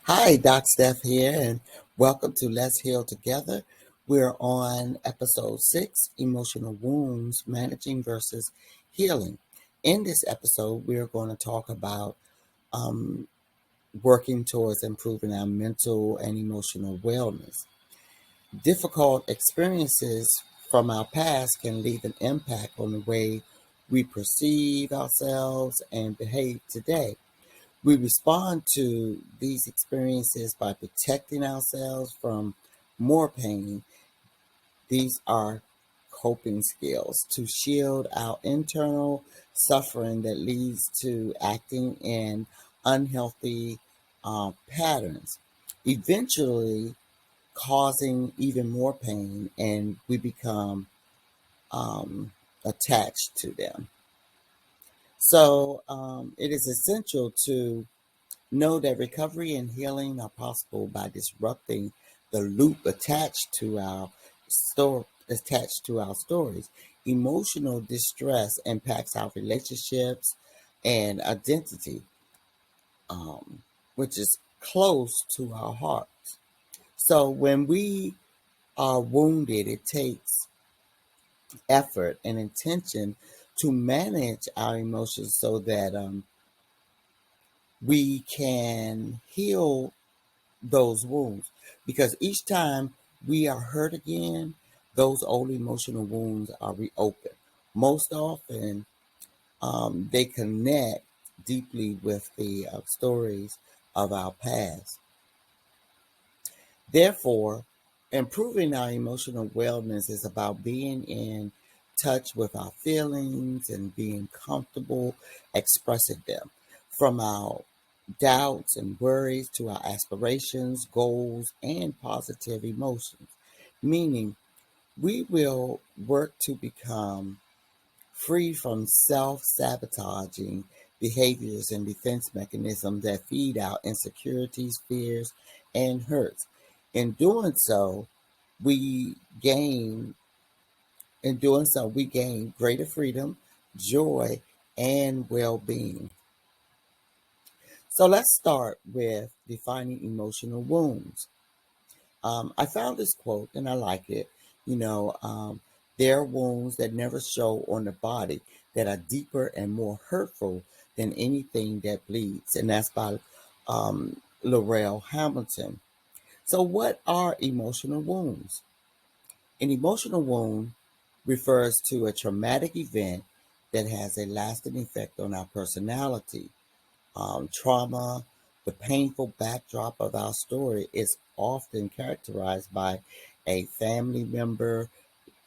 Hi, Doc Steph here, and welcome to Let's Heal Together. We're on episode 6, Emotional Wounds, Managing versus Healing. In this episode, we're going to talk about um, working towards improving our mental and emotional wellness. Difficult experiences from our past can leave an impact on the way we perceive ourselves and behave today. We respond to these experiences by protecting ourselves from more pain. These are coping skills to shield our internal suffering that leads to acting in unhealthy patterns, eventually causing even more pain, and we become um, attached to them. So it is essential to know that recovery and healing are possible by disrupting the loop attached to our stories. Emotional distress impacts our relationships and identity, um, which is close to our hearts. So when we are wounded, it takes effort and intention to manage our emotions so that we can heal those wounds, because each time we are hurt again, those old emotional wounds are reopened. Most often, they connect deeply with the stories of our past. Therefore, improving our emotional wellness is about being in touch with our feelings and being comfortable expressing them. From our doubts and worries to our aspirations, goals, and positive emotions. Meaning, we will work to become free from self sabotaging behaviors and defense mechanisms that feed our insecurities, fears, and hurts. In doing so, we gain we gain greater freedom, joy, and well-being. So let's start with defining emotional wounds. I found this quote and I like it. You know, there are wounds that never show on the body that are deeper and more hurtful than anything that bleeds. And that's by Laurel Hamilton. So, what are emotional wounds? An emotional wound refers to a traumatic event that has a lasting effect on our personality. Trauma, the painful backdrop of our story, is often characterized by a family member,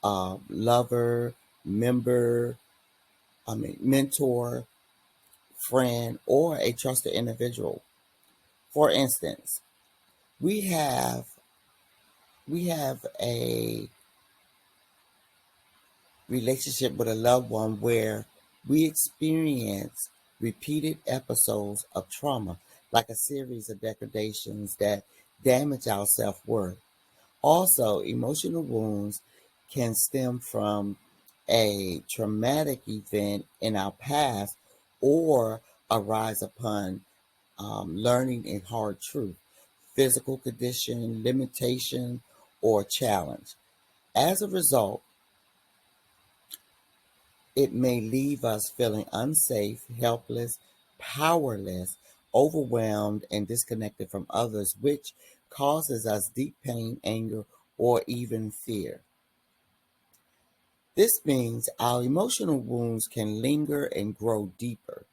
lover, member, mentor, friend, or a trusted individual. For instance, we have we have a relationship with a loved one where we experience repeated episodes of trauma, like a series of degradations that damage our self worth. Also, emotional wounds can stem from a traumatic event in our past or arise upon learning a hard truth, physical condition, limitation, or challenge. As a result, it may leave us feeling unsafe, helpless, powerless, overwhelmed, and disconnected from others, which causes us deep pain, anger, or even fear. This means our emotional wounds can linger and grow deeper.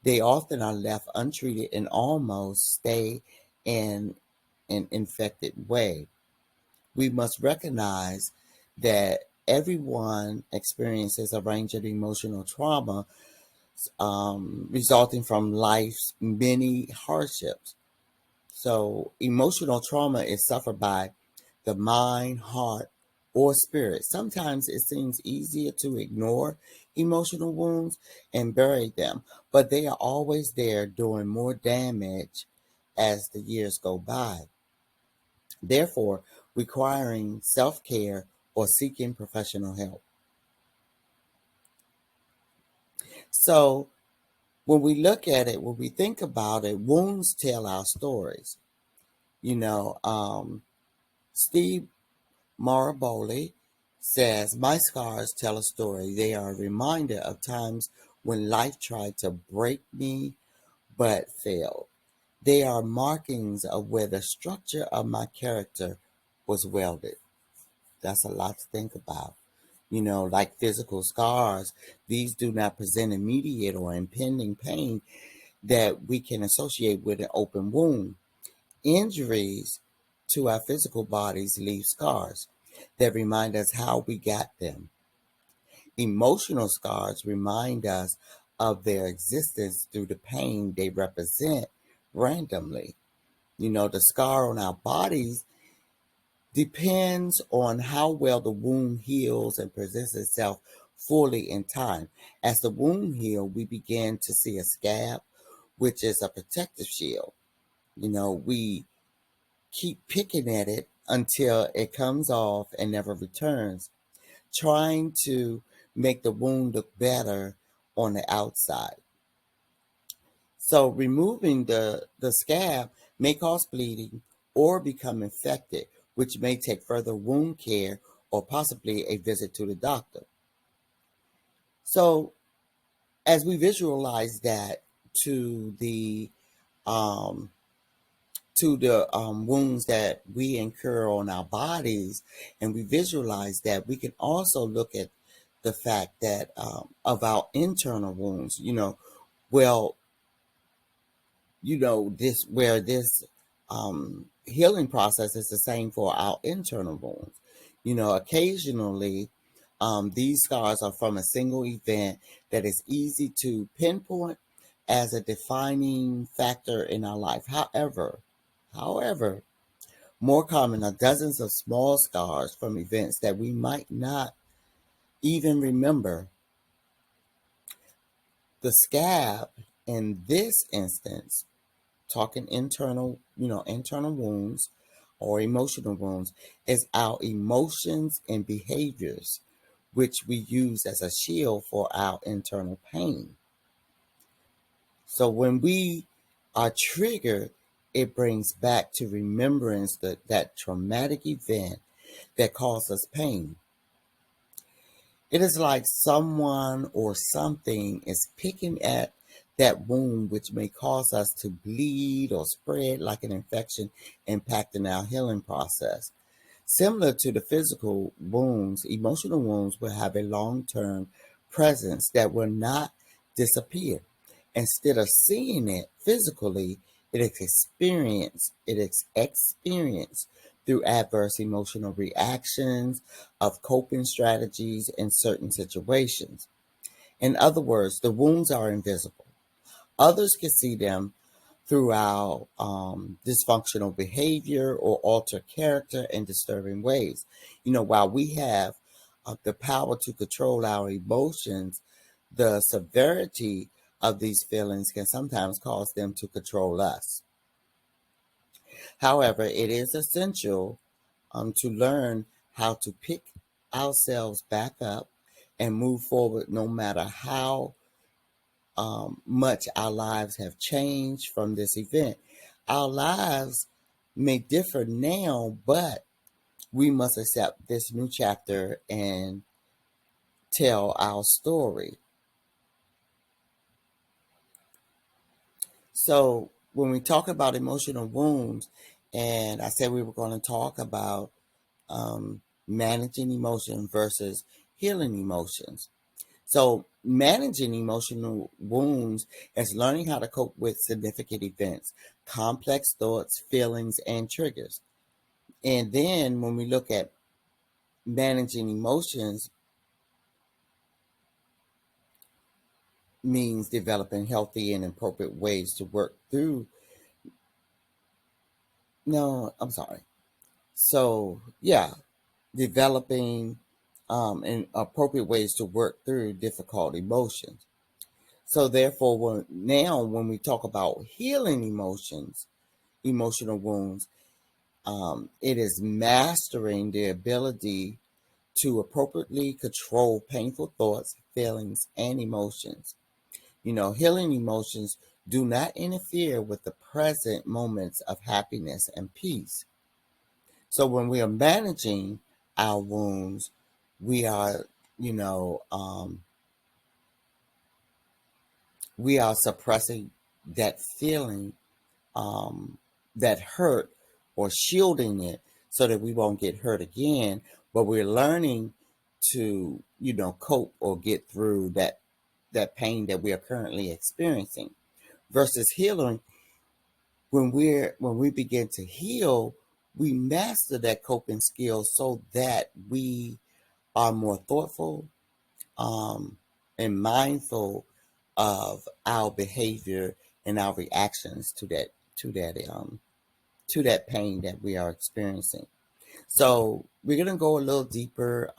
They often are left untreated and almost stay in an infected way. We must recognize that everyone experiences a range of emotional trauma resulting from life's many hardships. So, emotional trauma is suffered by the mind, heart, or spirit. Sometimes it seems easier to ignore emotional wounds and bury them, but they are always there doing more damage as the years go by. Therefore, requiring self care or seeking professional help. So, when we look at it, when we think about it, wounds tell our stories. You know, Steve Maraboli says, "My scars tell a story. They are a reminder of times when life tried to break me but failed. They are markings of where the structure of my character was welded." That's a lot to think about. Like physical scars, these do not present immediate or impending pain that we can associate with an open wound. Injuries to our physical bodies leave scars that remind us how we got them. Emotional scars remind us of their existence through the pain they represent randomly. The scar on our bodies depends on how well the wound heals and presents itself fully in time. As the wound heals, we begin to see a scab, which is a protective shield. We keep picking at it until it comes off and never returns, trying to make the wound look better on the outside. So removing the scab may cause bleeding or become infected, which may take further wound care or possibly a visit to the doctor. So as we visualize that to the um, wounds that we incur on our bodies, and we visualize that, we can also look at the fact that of our internal wounds. Well, this where this healing process is the same for our internal wounds. Occasionally these scars are from a single event that is easy to pinpoint as a defining factor in our life. However, more common are dozens of small scars from events that we might not even remember. The scab in this instance, talking internal wounds or emotional wounds, is our emotions and behaviors, which we use as a shield for our internal pain. So when we are triggered, it brings back to remembrance that traumatic event that caused us pain. It is like someone or something is picking at that wound, which may cause us to bleed or spread like an infection, impacting our healing process. Similar to the physical wounds, emotional wounds will have a long term presence that will not disappear. Instead of seeing it physically, it is experienced through adverse emotional reactions of coping strategies in certain situations. In other words, the wounds are invisible. Others can see them through our dysfunctional behavior or altered character in disturbing ways. While we have the power to control our emotions, the severity of these feelings can sometimes cause them to control us. However, it is essential to learn how to pick ourselves back up and move forward no matter how much our lives have changed from this event. Our lives may differ now, but we must accept this new chapter and tell our story. So, when we talk about emotional wounds, and I said we were going to talk about managing emotion versus healing emotions. So, managing emotional wounds is learning how to cope with significant events, complex thoughts, feelings, and triggers. And then, when we look at managing emotions, means developing healthy and appropriate ways to work through. No, I'm sorry. So, yeah, developing and appropriate ways to work through difficult emotions. So, therefore, when we talk about healing emotions, emotional wounds, it is mastering the ability to appropriately control painful thoughts, feelings, and emotions. Healing emotions do not interfere with the present moments of happiness and peace. So when we are managing our wounds, we are, you know, we are suppressing that feeling, um, that hurt, or shielding it so that we won't get hurt again. But we're learning to, cope or get through that pain that we are currently experiencing. Versus healing, when we begin to heal, we master that coping skill so that we are more thoughtful, um, and mindful of our behavior and our reactions to that to that pain that we are experiencing. So we're gonna go a little deeper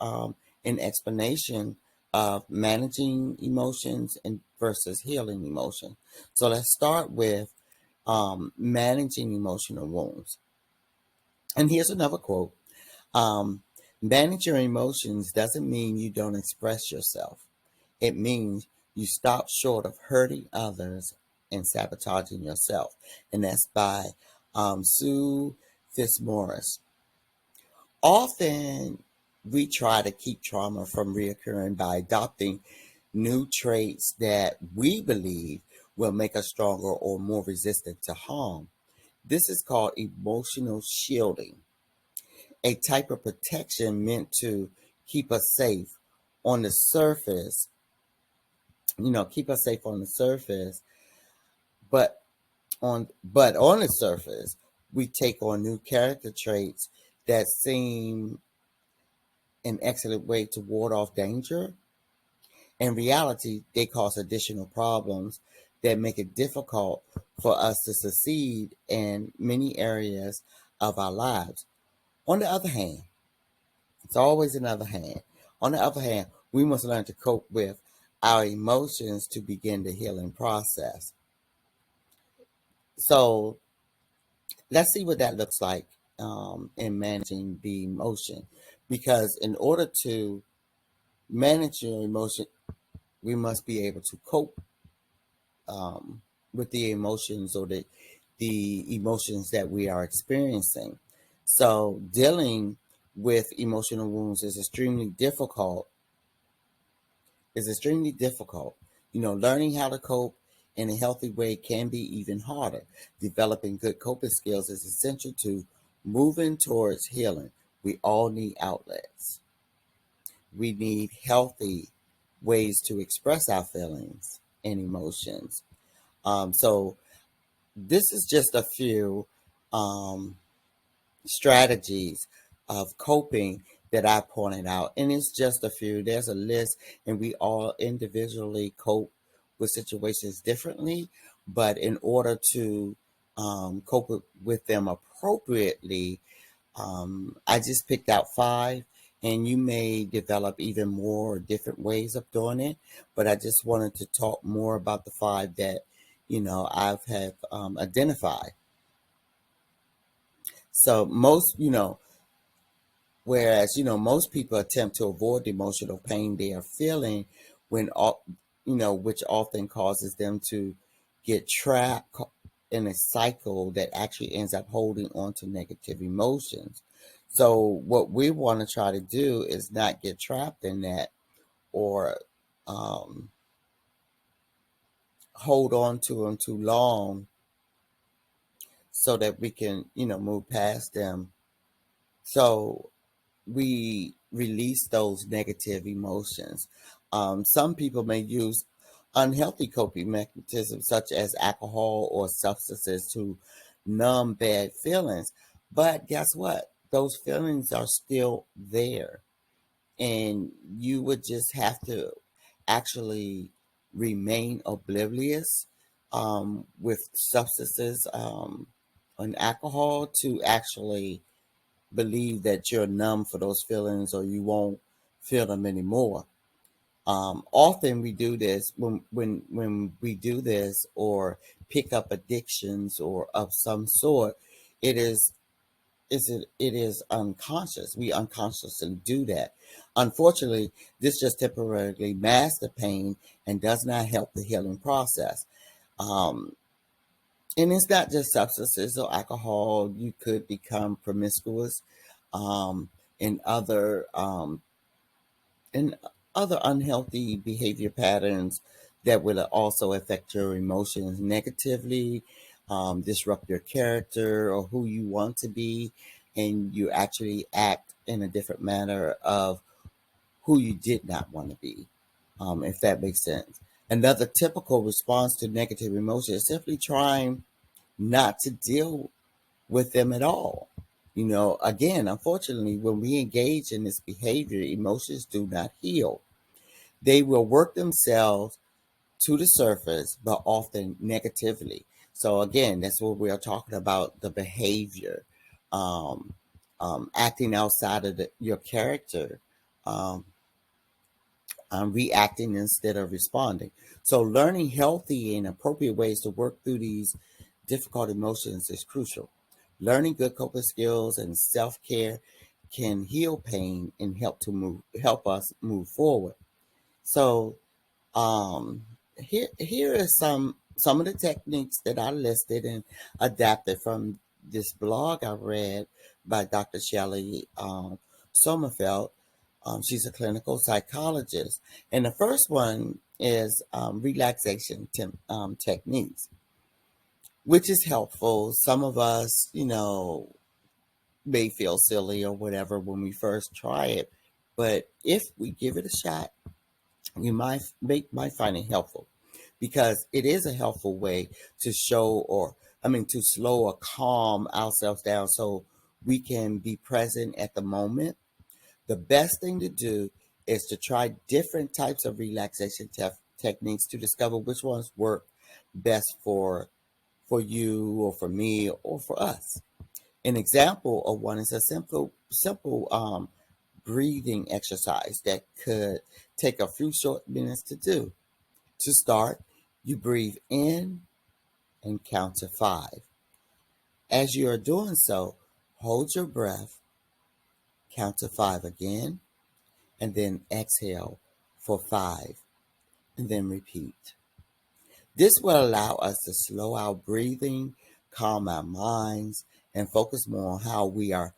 in explanation of managing emotions and versus healing emotion. So let's start with managing emotional wounds. And here's another quote. Um, Manage your emotions doesn't mean you don't express yourself. It means you stop short of hurting others and sabotaging yourself. And that's by Sue Fitzmaurice. Often we try to keep trauma from reoccurring by adopting new traits that we believe will make us stronger or more resistant to harm. This is called emotional shielding, a type of protection meant to keep us safe on the surface, keep us safe on the surface, but on the surface, we take on new character traits that seem an excellent way to ward off danger. In reality, they cause additional problems that make it difficult for us to succeed in many areas of our lives. On the other hand, it's always another hand. On the other hand, we must learn to cope with our emotions to begin the healing process. So let's see what that looks like in managing the emotion. Because in order to manage your emotion, we must be able to cope with the emotions or the emotions that we are experiencing. So dealing with emotional wounds is extremely difficult. Learning how to cope in a healthy way can be even harder. Developing good coping skills is essential to moving towards healing. We all need outlets. We need healthy ways to express our feelings and emotions. So this is just a few um, strategies of coping that I pointed out. And it's just a few. There's a list, and we all individually cope with situations differently. But in order to cope with them appropriately, I just picked out five, and you may develop even more different ways of doing it. But I just wanted to talk more about the five that, I've have identified. So most people attempt to avoid the emotional pain they are feeling when all, which often causes them to get trapped in a cycle that actually ends up holding on to negative emotions. So what we want to try to do is not get trapped in that, or um, hold on to them too long, so that we can, move past them. So we release those negative emotions. Some people may use unhealthy coping mechanisms such as alcohol or substances to numb bad feelings. But guess what? Those feelings are still there. And you would just have to actually remain oblivious with substances and alcohol to actually believe that you're numb for those feelings or you won't feel them anymore. Often we do this when we do this or pick up addictions or of some sort. It is unconscious. We unconsciously do that. Unfortunately, this just temporarily masks the pain and does not help the healing process. Um, and it's not just substances or alcohol. You could become promiscuous um, in other and other unhealthy behavior patterns that will also affect your emotions negatively, disrupt your character or who you want to be, and you actually act in a different manner of who you did not want to be, if that makes sense. Another typical response to negative emotions is simply trying not to deal with them at all. Again, unfortunately, when we engage in this behavior, emotions do not heal. They will work themselves to the surface, but often negatively. So again, that's what we are talking about, the behavior, um, acting outside of your character, um, reacting instead of responding. So learning healthy and appropriate ways to work through these difficult emotions is crucial. Learning good coping skills and self-care can heal pain and help us move forward. So here is some of the techniques that I listed and adapted from this blog I read by Dr. Shelley Sommerfeld. She's a clinical psychologist, and the first one is relaxation techniques, which is helpful. Some of us, may feel silly or whatever when we first try it, but if we give it a shot, you might find it helpful because it is a helpful way to show or to slow or calm ourselves down so we can be present at the moment. The best thing to do is to try different types of relaxation techniques to discover which ones work best for you or for me or for us. An example of one is a simple breathing exercise that could take a few short minutes to do. To start, you breathe in and count to 5. As you are doing so, hold your breath, count to 5 again, and then exhale for 5, and then repeat. This will allow us to slow our breathing, calm our minds, and focus more on how we are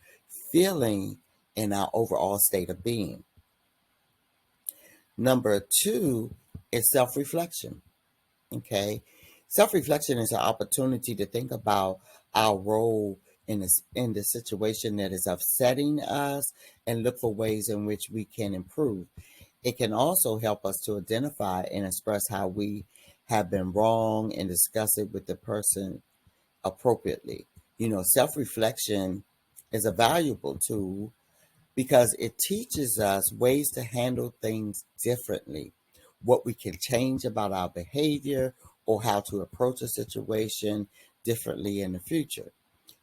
feeling in our overall state of being. Number 2 is self reflection. Okay. Self reflection is an opportunity to think about our role in the situation that is upsetting us and look for ways in which we can improve. It can also help us to identify and express how we have been wrong and discuss it with the person appropriately. Self reflection is a valuable tool because it teaches us ways to handle things differently, what we can change about our behavior, or how to approach a situation differently in the future.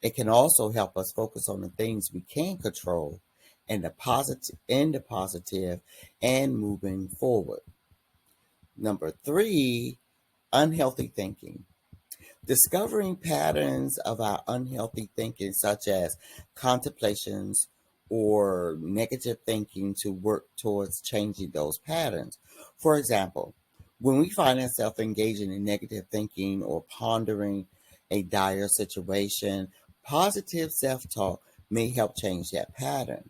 It can also help us focus on the things we can control and the positive and moving forward. Number 3, unhealthy thinking. Discovering patterns of our unhealthy thinking, such as contemplations or negative thinking, to work towards changing those patterns. For example, when we find ourselves engaging in negative thinking or pondering a dire situation, positive self talk may help change that pattern.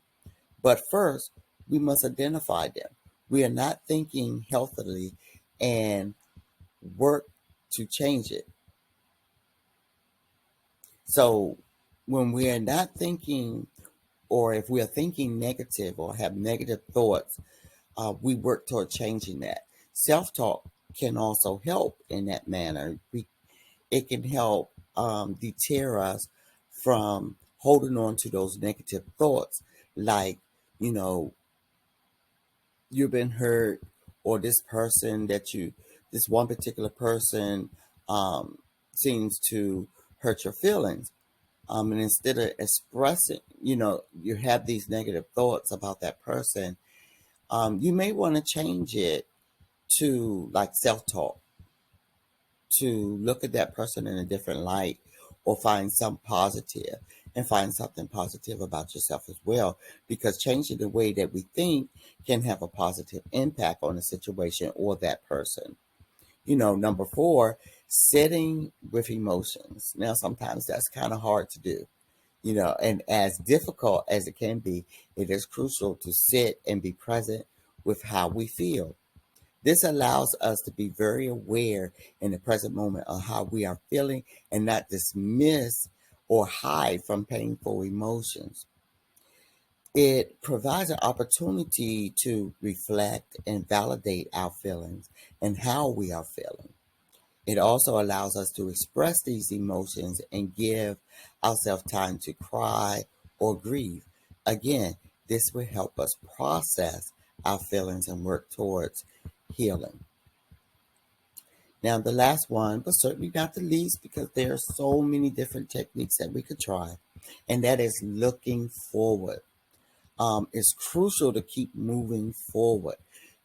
But first, we must identify them. We are not thinking healthily and work to change it. So when we are not thinking, or if we are thinking negative or have negative thoughts, we work toward changing that. Self talk can also help in that manner. It can help deter us from holding on to those negative thoughts, like, you know, you've been hurt, or this one particular person um, seems to hurt your feelings. And instead of expressing, you have these negative thoughts about that person, you may want to change it to like self talk, to look at that person in a different light, or find some positive and find something positive about yourself as well. Because changing the way that we think can have a positive impact on the situation or that person. Number 4 Sitting with emotions. Now, sometimes that's kind of hard to do, and as difficult as it can be, it is crucial to sit and be present with how we feel. This allows us to be very aware in the present moment of how we are feeling and not dismiss or hide from painful emotions. It provides an opportunity to reflect and validate our feelings and how we are feeling. It also allows us to express these emotions and give ourselves time to cry or grieve. Again, this will help us process our feelings and work towards healing. Now, the last one, but certainly not the least, because there are so many different techniques that we could try, and that is looking forward. It's crucial to keep moving forward,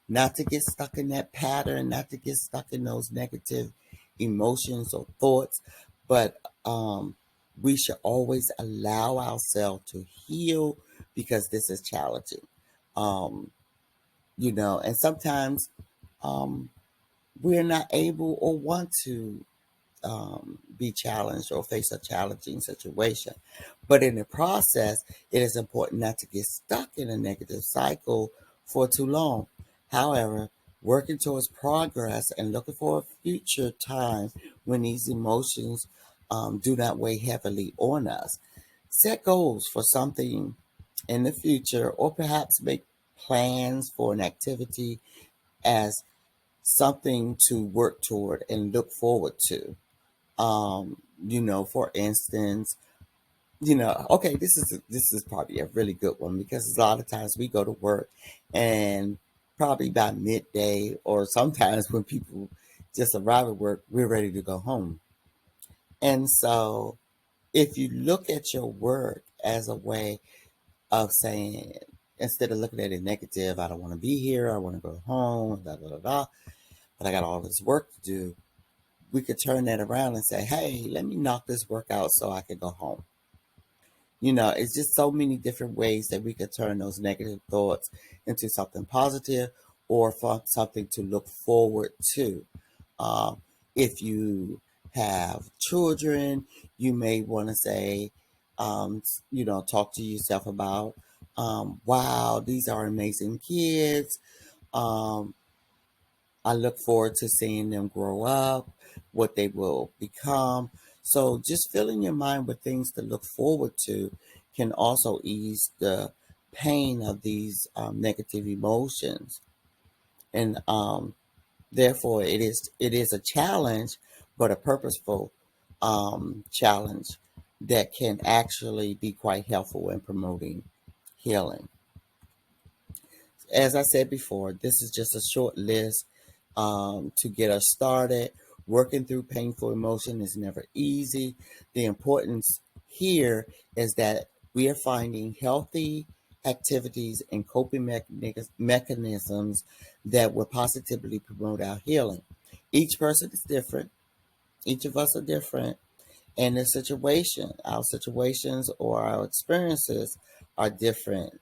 not to get stuck in that pattern, not to get stuck in those negative emotions or thoughts, but we should always allow ourselves to heal because this is challenging. Um, and sometimes um, we're not able or want to be challenged or face a challenging situation. But in the process, it is important not to get stuck in a negative cycle for too long. However, working towards progress and looking for a future time when these emotions do not weigh heavily on us. Set goals for something in the future, or perhaps make plans for an activity as something to work toward and look forward to. For instance, okay, this is probably a really good one because a lot of times we go to work and probably by midday or sometimes when people just arrive at work, we're ready to go home. And so if you look at your work as a way of saying, instead of looking at it negative, I don't want to be here, I want to go home, da da da da, but I got all this work to do, we could turn that around and say, hey, let me knock this work out so I can go home. It's just so many different ways that we could turn those negative thoughts into something positive or for something to look forward to. Um, if you have children, you may want to say, talk to yourself about, wow, these are amazing kids. Um, I look forward to seeing them grow up, what they will become. So just filling your mind with things to look forward to can also ease the pain of these negative emotions. And therefore, it is a challenge, but a purposeful challenge that can actually be quite helpful in promoting healing. As I said before, this is just a short list to get us started. Working through painful emotion is never easy. The importance here is that we are finding healthy activities and coping mechanisms that will positively promote our healing. Each person is different. Each of us are different. And our situations or our experiences are different.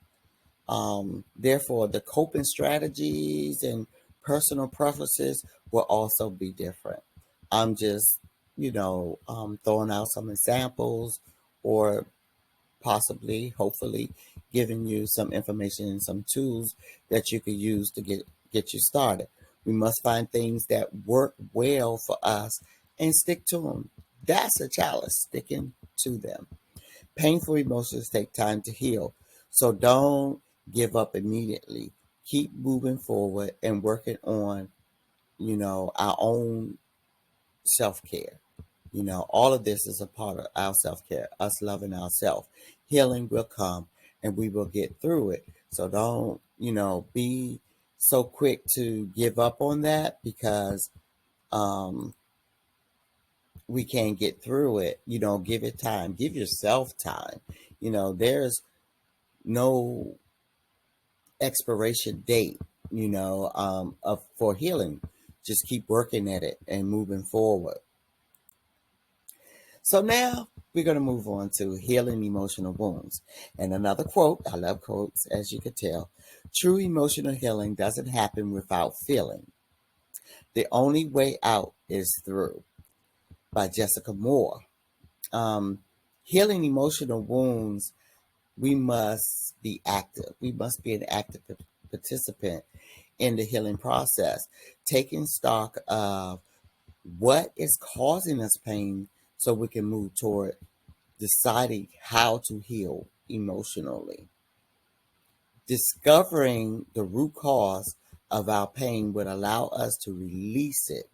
Therefore, the coping strategies and personal preferences will also be different. I'm just, throwing out some examples or possibly, hopefully, giving you some information and some tools that you could use to get you started. We must find things that work well for us and stick to them. That's a challenge, sticking to them. Painful emotions take time to heal. So don't give up immediately. Keep moving forward and working on, our own self care. All of this is a part of our self care, us loving ourselves. Healing will come and we will get through it. So don't, be so quick to give up on that because um, we can't get through it. Give it time, give yourself time. There's no expiration date, for healing. Just keep working at it and moving forward. So now we're going to move on to healing emotional wounds. And another quote, I love quotes, as you can tell. True emotional healing doesn't happen without feeling. The only way out is through. by Jessica Moore. Um, Healing emotional wounds, we must be active. We must be an active participant in the healing process, taking stock of what is causing us pain so we can move toward deciding how to heal emotionally. Discovering the root cause of our pain would allow us to release it.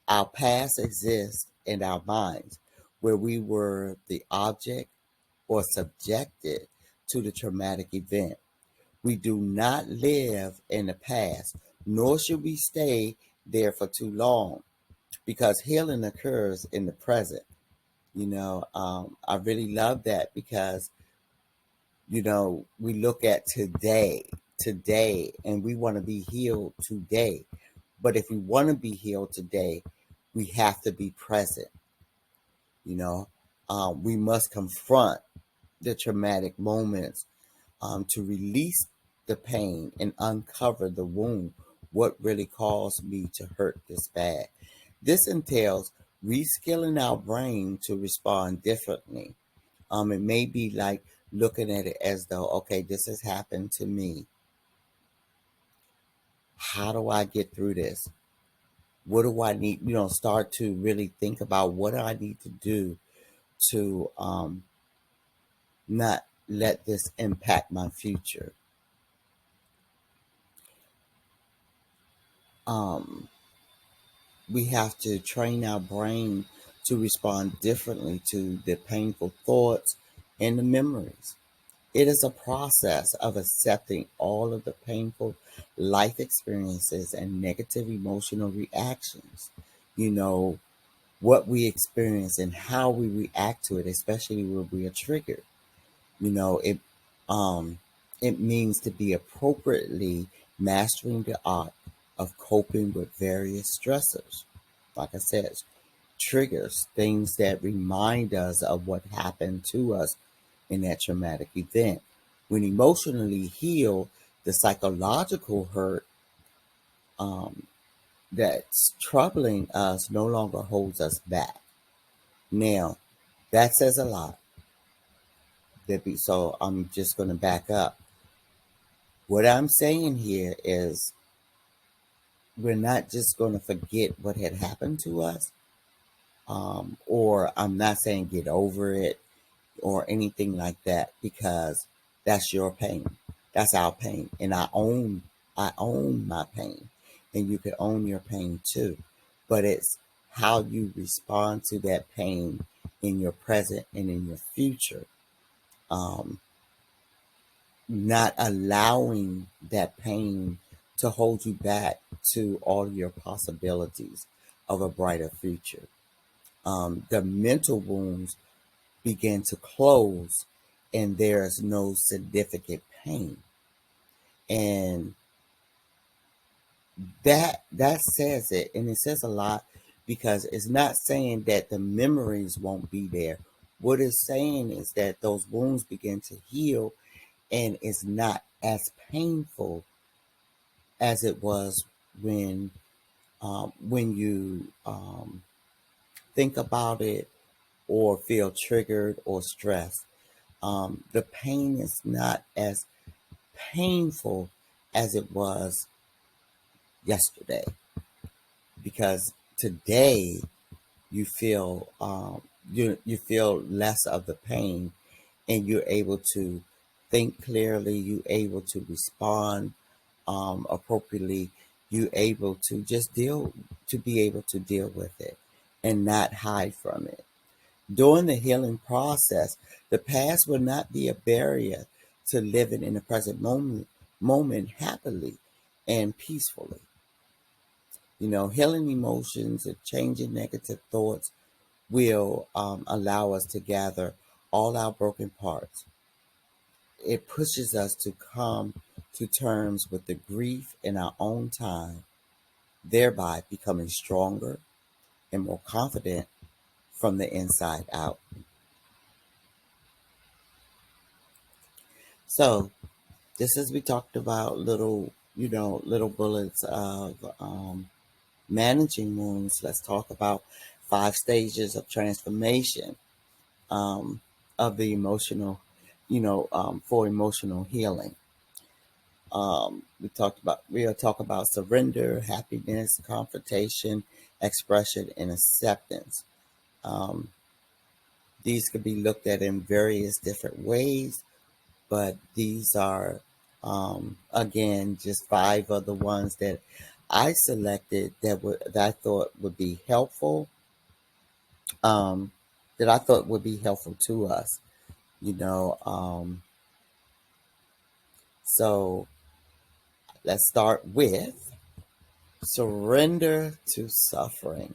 Our past exists in our minds, where we were the object or subjected to the traumatic event. We do not live in the past, nor should we stay there for too long, because healing occurs in the present. I really love that because, we look at today, and we want to be healed today. But if we want to be healed today, we have to be present. You know, we must confront the traumatic moments to release the pain and uncover the wound. What really caused me to hurt this bad? This entails reskilling our brain to respond differently. It may be like looking at it as though, okay, this has happened to me. How do I get through this? What do I need? Start to really think about what do I need to do to not let this impact my future. Um, we have to train our brain to respond differently to the painful thoughts and the memories. It is a process of accepting all of the painful life experiences and negative emotional reactions. You know, what we experience and how we react to it, especially when we are triggered. You know, um it means to be appropriately mastering the art of coping with various stressors. Like I said, triggers, things that remind us of what happened to us in that traumatic event. When emotionally healed, the psychological hurt um, that's troubling us no longer holds us back. Now, that says a lot. So I'm just going to back up. What I'm saying here is we're not just going to forget what had happened to us, or I'm not saying get over it or anything like that, because that's your pain. That's our pain. And I own my pain. And you can own your pain too. But it's how you respond to that pain in your present and in your future. Um, Not allowing that pain to hold you back to all your possibilities of a brighter future. The mental wounds begin to close and there's no significant pain. And that says it, and it says a lot, because it's not saying that the memories won't be there. What it's saying is that those wounds begin to heal and it's not as painful as it was when you think about it or feel triggered or stressed. The pain is not as painful as it was yesterday, because today you feel you feel less of the pain, and you're able to think clearly. You're able to respond appropriately. You're able to just be able to deal with it and not hide from it. During the healing process, the past will not be a barrier to living in the present moment happily and peacefully. Healing emotions and changing negative thoughts will allow us to gather all our broken parts. It pushes us to come to terms with the grief in our own time, thereby becoming stronger and more confident from the inside out. So, just as we talked about little bullets of managing wounds, let's talk about 5 stages of transformation um, of the emotional, for emotional healing. We'll talk about surrender, happiness, confrontation, expression, and acceptance. Um, these could be looked at in various different ways, but these are, again, just 5 of the ones that I selected that I thought would be helpful, um, that I thought would be helpful to us. You know, so let's start with surrender to suffering.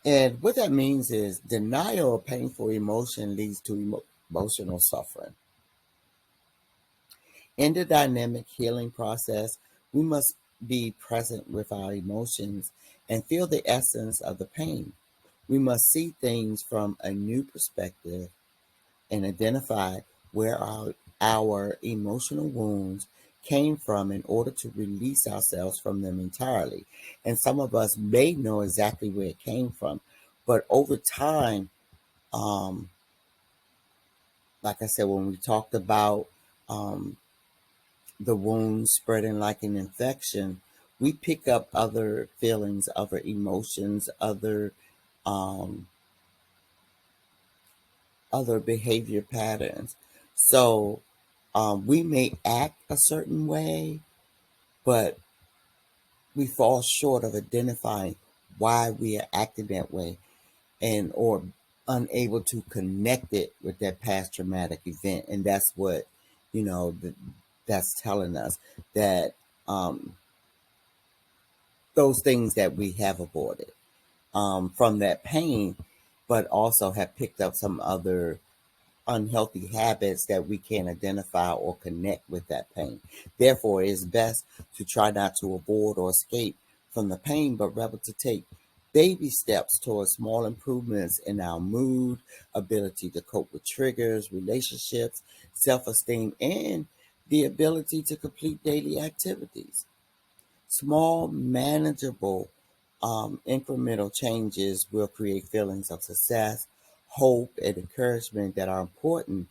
And what that means is denial of painful emotion leads to emotional suffering. In the dynamic healing process, we must be present with our emotions and feel the essence of the pain. We must see things from a new perspective and identify where our emotional wounds came from in order to release ourselves from them entirely. And some of us may know exactly where it came from, but over time, um, like I said, when we talked about um, the wound spreading like an infection, we pick up other feelings, other emotions, um, other behavior patterns. So we may act a certain way, but we fall short of identifying why we are acting that way, and or unable to connect it with that past traumatic event. And that's what, you know, that's telling us that um, those things that we have avoided from that pain, but also have picked up some other unhealthy habits that we can identify or connect with that pain. Therefore, it is best to try not to avoid or escape from the pain, but rather to take baby steps towards small improvements in our mood, ability to cope with triggers, relationships, self esteem, and the ability to complete daily activities. Small, manageable, incremental changes will create feelings of success, hope, and encouragement that are important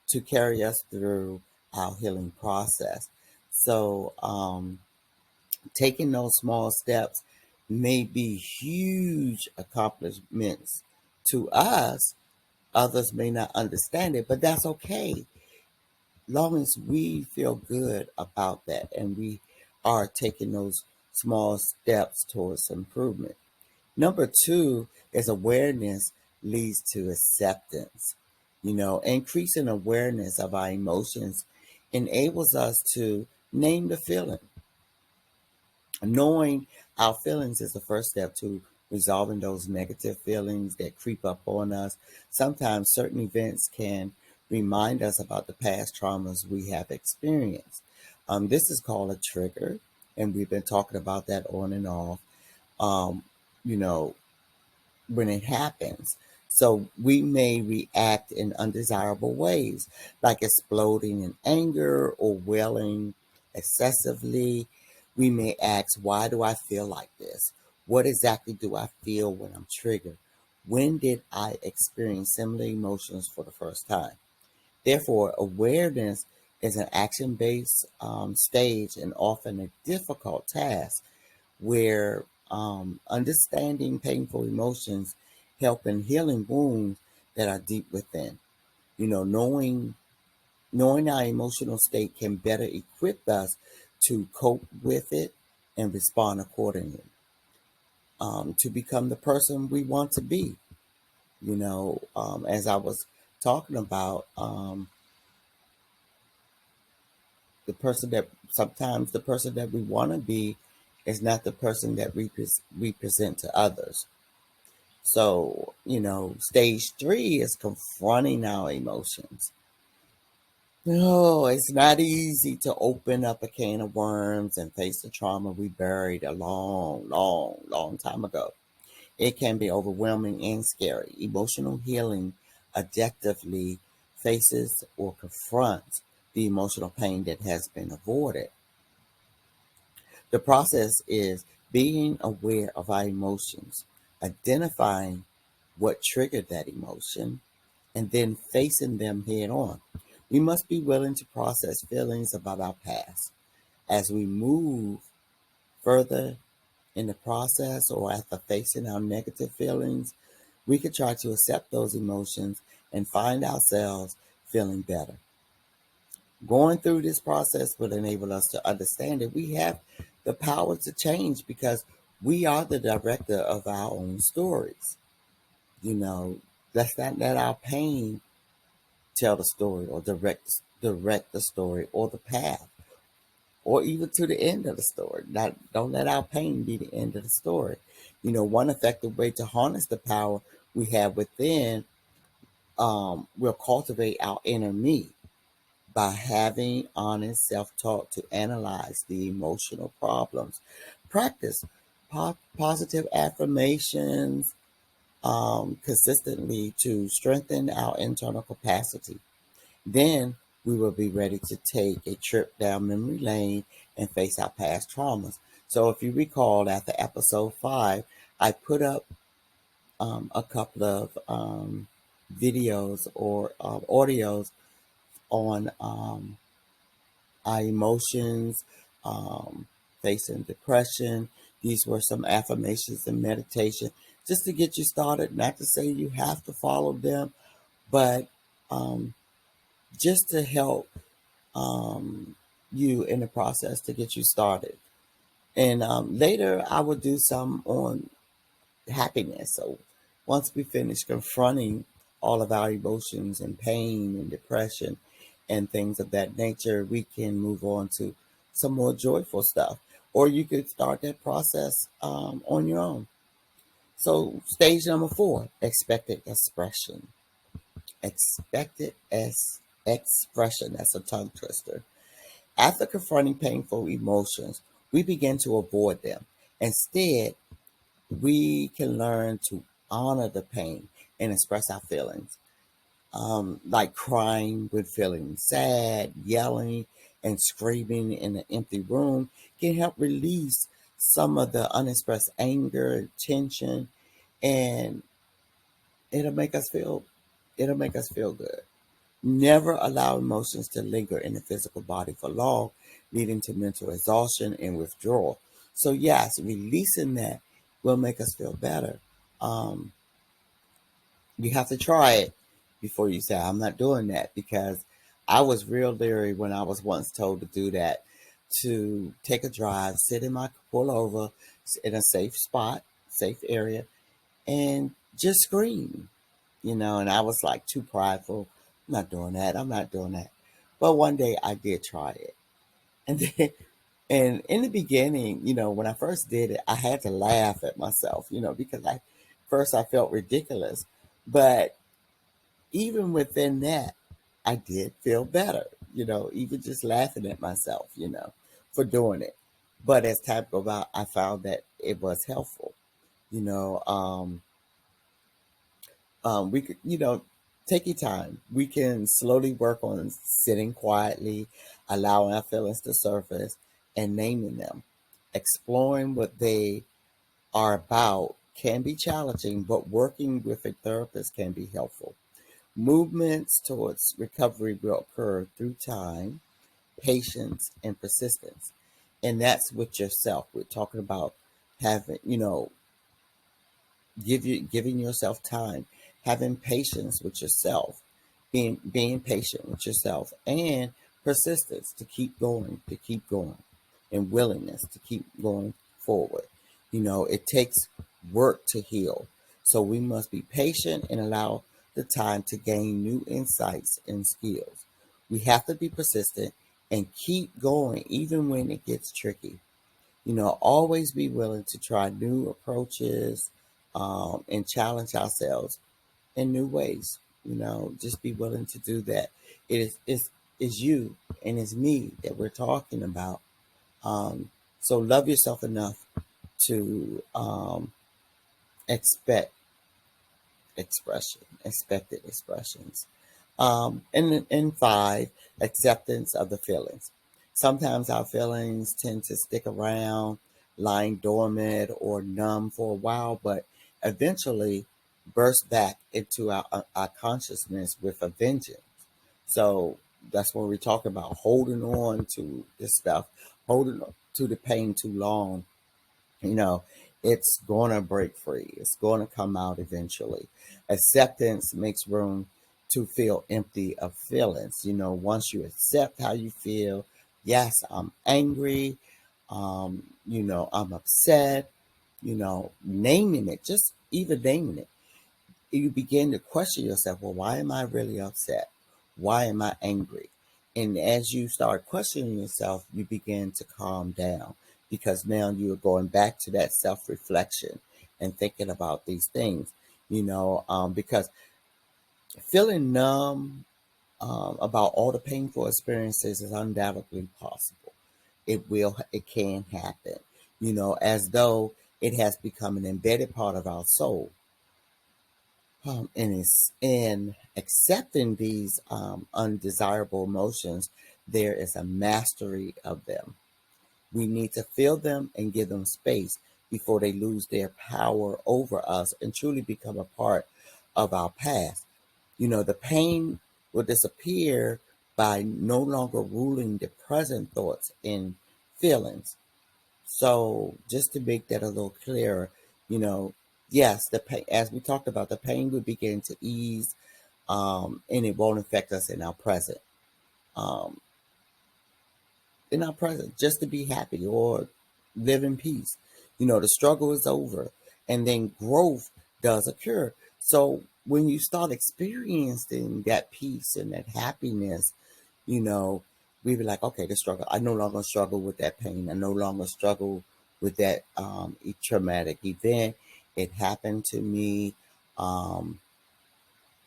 to carry us through our healing process. So, taking those small steps may be huge accomplishments to us. Others may not understand it, but that's okay. Long as we feel good about that and we are taking those small steps towards improvement. Number 2 is awareness leads to acceptance. Increasing awareness of our emotions enables us to name the feeling. Knowing our feelings is the first step to resolving those negative feelings that creep up on us. Sometimes certain events can remind us about the past traumas we have experienced. This is called a trigger, and we've been talking about that on and off. Um, you know, when it happens. So we may react in undesirable ways, like exploding in anger or wailing excessively. We may ask, why do I feel like this? What exactly do I feel when I'm triggered? When did I experience similar emotions for the first time? Therefore, awareness is an action based stage and often a difficult task where understanding painful emotions help in healing wounds that are deep within. Knowing our emotional state can better equip us to cope with it and respond accordingly. To become the person we want to be. As I was talking about, the person that sometimes the person that we want to be is not the person that we present to others. So, stage 3 is confronting our emotions. No, it's not easy to open up a can of worms and face the trauma we buried a long, long, long time ago. It can be overwhelming and scary. Emotional healing objectively faces or confronts the emotional pain that has been avoided. The process is Being aware of our emotions, identifying what triggered that emotion, and then facing them head on. We must be willing to process feelings about our past. As we move further in the process or after facing our negative feelings, we can try to accept those emotions and find ourselves feeling better. Going through this process will enable us to understand that we have the power to change because we are the director of our own stories. You know, let's not let our pain tell the story or direct the story or the path or even to the end of the story. Not, don't let our pain be the end of the story. You know, one effective way to harness the power we have within will cultivate our inner me by having honest self-talk to analyze the emotional problems. Practice positive affirmations consistently to strengthen our internal capacity. Then we will be ready to take a trip down memory lane and face our past traumas. So, if you recall, after episode 5, I put up a couple of videos or audios on our emotions, um, facing depression. These were some affirmations and meditation just to get you started. Not to say you have to follow them, but um, just to help you in the process to get you started. And later, I will do some on happiness. So once we finish confronting all of our emotions and pain and depression and things of that nature, we can move on to some more joyful stuff. Or you could start that process on your own. So, stage number 4, expected expression. Expected as expression. That's a tongue twister. After confronting painful emotions, we begin to avoid them. Instead, we can learn to honor the pain and express our feelings, like crying when feeling sad, yelling, and screaming in an empty room can help release some of the unexpressed anger and tension, and it'll make us feel it'll make us feel good. Never allow emotions to linger in the physical body for long, leading to mental exhaustion and withdrawal. So, yes, releasing that will make us feel better. Um, you have to try it before you say, I'm not doing that, because I was real leery when I was once told to do that, to take a drive, sit in my, pull over in a safe spot, safe area, and just scream, and I was like too prideful. I'm not doing that. I'm not doing that. But one day I did try it. And then, and in the beginning, when I first did it, I had to laugh at myself, because first I felt ridiculous. But even within that, I did feel better, even just laughing at myself, for doing it. But as time goes by, I found that it was helpful, you know. We could, take your time. We can slowly work on sitting quietly, allowing our feelings to surface, and naming them. Exploring what they are about can be challenging, but working with a therapist can be helpful. Movements towards recovery will occur through time, patience, and persistence. And that's with yourself. We're talking about having, giving yourself time, having patience with yourself, being patient with yourself, and persistence to keep going, and willingness to keep going forward. It takes work to heal, so we must be patient and allow the time to gain new insights and skills. We have to be persistent and keep going even when it gets tricky. Always be willing to try new approaches, and challenge ourselves in new ways. Just be willing to do that. It's you and it's me that we're talking about. So love yourself enough to expect expected expressions. And 5, acceptance of the feelings. Sometimes our feelings tend to stick around lying dormant or numb for a while, but eventually burst back into our consciousness with a vengeance. So that's when we talk about holding on to this stuff, holding on to the pain too long, you know, it's going to break free. It's going to come out eventually. Acceptance makes room to feel empty of feelings. Once you accept how you feel, yes, I'm angry, I'm upset, naming it, just even naming it, you begin to question yourself, well, why am I really upset? Why am I angry? And as you start questioning yourself, you begin to calm down because now you're going back to that self reflection and thinking about these things, because feeling numb about all the painful experiences is undoubtedly possible. It can happen, as though it has become an embedded part of our soul. And it's in accepting these undesirable emotions, there is a mastery of them. We need to feel them and give them space before they lose their power over us and truly become a part of our past. The pain will disappear by no longer ruling the present thoughts and feelings. So just to make that a little clearer, you know, yes, the pain, as we talked about, the pain will begin to ease, and it won't affect us um, in our present, just to be happy or live in peace. The struggle is over, and then growth does occur. So when you start experiencing that peace and that happiness, you know, we be like, okay, the struggle. I no longer struggle with that pain. I no longer struggle with that traumatic event. It happened to me. Um,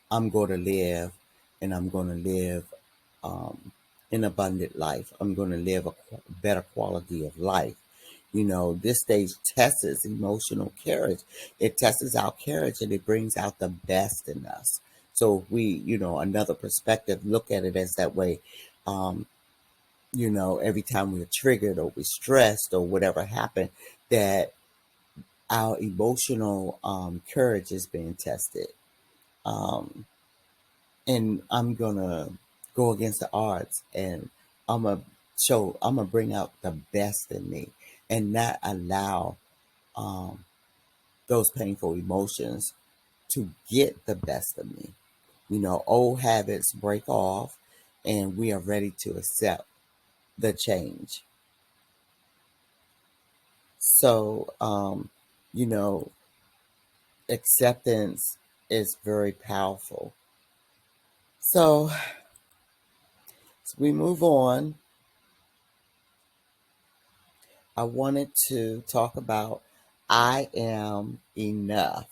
I'm going to live, and I'm going to live an abundant life. I'm going to live a better quality of life. This stage tests emotional courage. It tests our courage and it brings out the best in us. So if we, another perspective, look at it as that way. Um, every time we're triggered or we're stressed or whatever happened, that our emotional courage is being tested. Um, and I'm gonna go against the odds, and I'm gonna bring out the best in me and not allow um, those painful emotions to get the best of me. Old habits break off, and we are ready to accept the change. So, you know, acceptance is very powerful. So, as we move on, I wanted to talk about I am enough.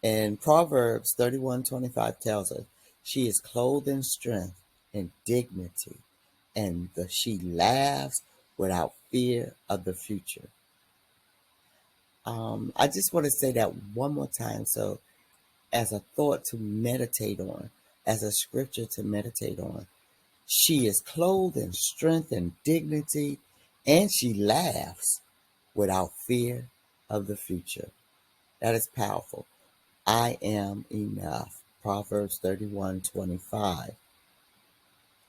And Proverbs 31:25 tells us, she is clothed in strength and dignity, and she laughs without fear of the future. I just want to say that one more time. So, as a thought to meditate on, as a scripture to meditate on, she is clothed in strength and dignity, and she laughs without fear of the future. That is powerful. I am enough. Proverbs 31:25.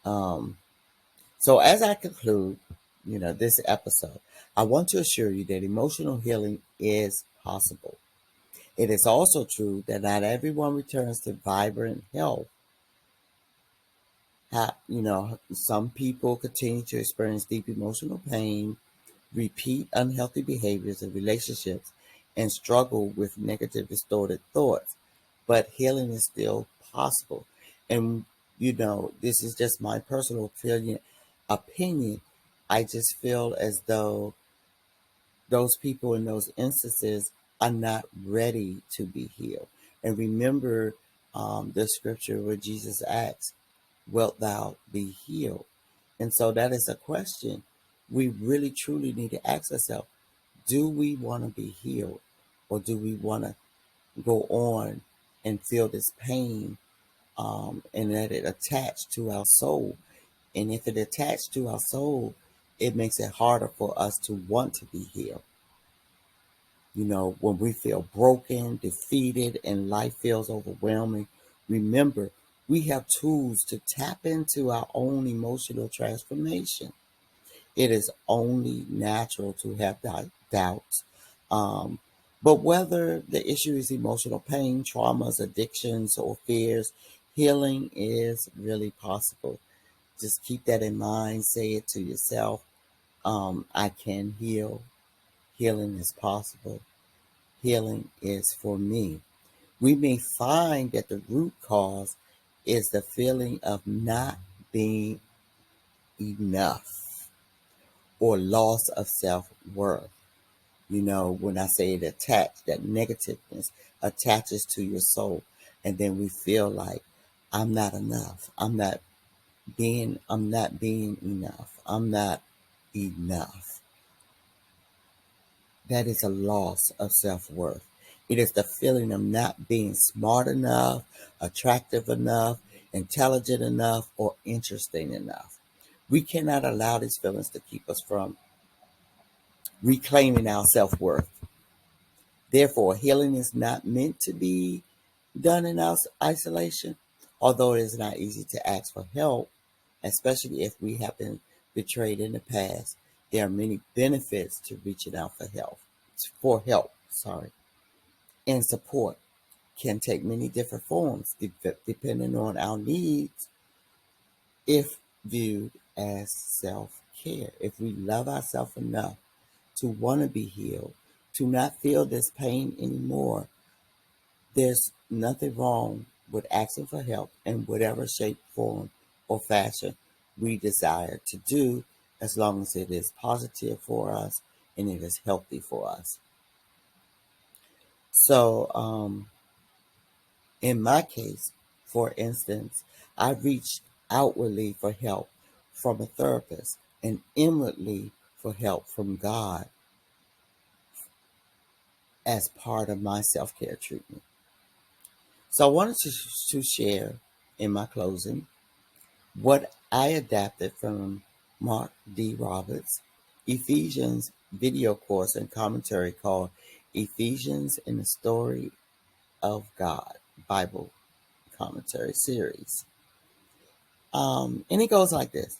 Um, so as I conclude, this episode, I want to assure you that emotional healing is possible. It is also true that not everyone returns to vibrant health. Some people continue to experience deep emotional pain, repeat unhealthy behaviors and relationships, and struggle with negative, distorted thoughts. But healing is still possible. And, this is just my personal opinion. I just feel as though those people in those instances are not ready to be healed. And remember the scripture where Jesus asks, wilt thou be healed? And so that is a question we really truly need to ask ourselves. Do we want to be healed, or do we want to go on and feel this pain and let it attach to our soul? And if it attached to our soul, It makes it harder for us to want to be healed. When we feel broken, defeated, and life feels overwhelming, remember we have tools to tap into our own emotional transformation. It is only natural to have doubts. Um, but whether the issue is emotional pain, traumas, addictions, or fears, healing is really possible. Just keep that in mind. Say it to yourself. I can heal. Healing is possible. Healing is for me. We may find that the root cause is the feeling of not being enough or loss of self worth. When I say it attached, that negativeness attaches to your soul. And then we feel like I'm not enough. I'm not being enough. I'm not enough. That is a loss of self worth. It is the feeling of not being smart enough, attractive enough, intelligent enough, or interesting enough. We cannot allow these feelings to keep us from reclaiming our self worth. Therefore, healing is not meant to be done in isolation, although it is not easy to ask for help, especially if we have been betrayed in the past. There are many benefits to reaching out for help, and support can take many different forms depending on our needs if viewed as self-care. If we love ourselves enough to want to be healed, to not feel this pain anymore, there's nothing wrong with asking for help in whatever shape, form, or fashion we desire to do, as long as it is positive for us and it is healthy for us. So, in my case, for instance, I reached outwardly for help from a therapist and inwardly for help from God as part of my self care treatment. So, I wanted to share in my closing what I adapted from Mark D. Roberts' Ephesians video course and commentary called Ephesians in the Story of God Bible Commentary Series. And it goes like this.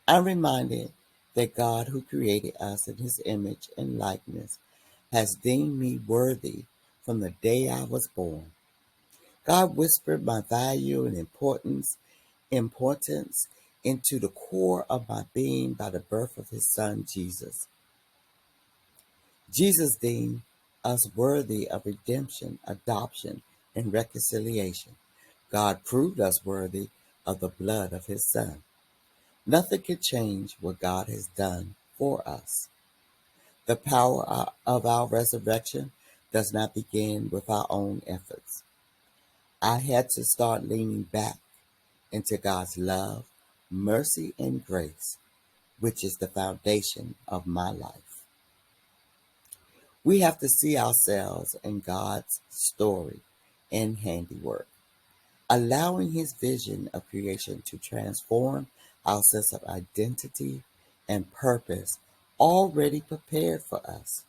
I'm reminded that God, who created us in his image and likeness, has deemed me worthy from the day I was born. God whispered my value and importance into the core of my being by the birth of his son Jesus. Jesus deemed us worthy of redemption, adoption, and reconciliation. God proved us worthy of the blood of his son. Nothing can change what God has done for us. The power of our resurrection does not begin with our own efforts. I had to start leaning back into God's love, mercy, and grace, which is the foundation of my life. We have to see ourselves in God's story and handiwork, allowing his vision of creation to transform our sense of identity and purpose already prepared for us.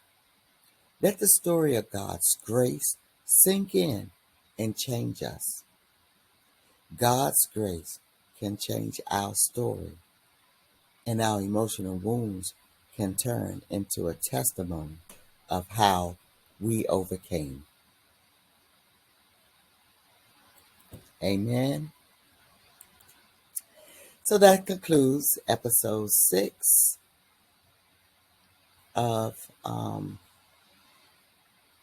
Let the story of God's grace sink in and change us. God's grace can change our story, and our emotional wounds can turn into a testimony of how we overcame. Amen. So that concludes episode 6 of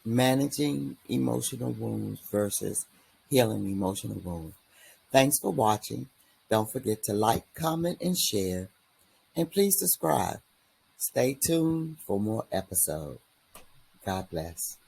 managing emotional wounds versus healing emotional wounds. Thanks for watching. Don't forget to like, comment, and share. And please subscribe. Stay tuned for more episodes. God bless.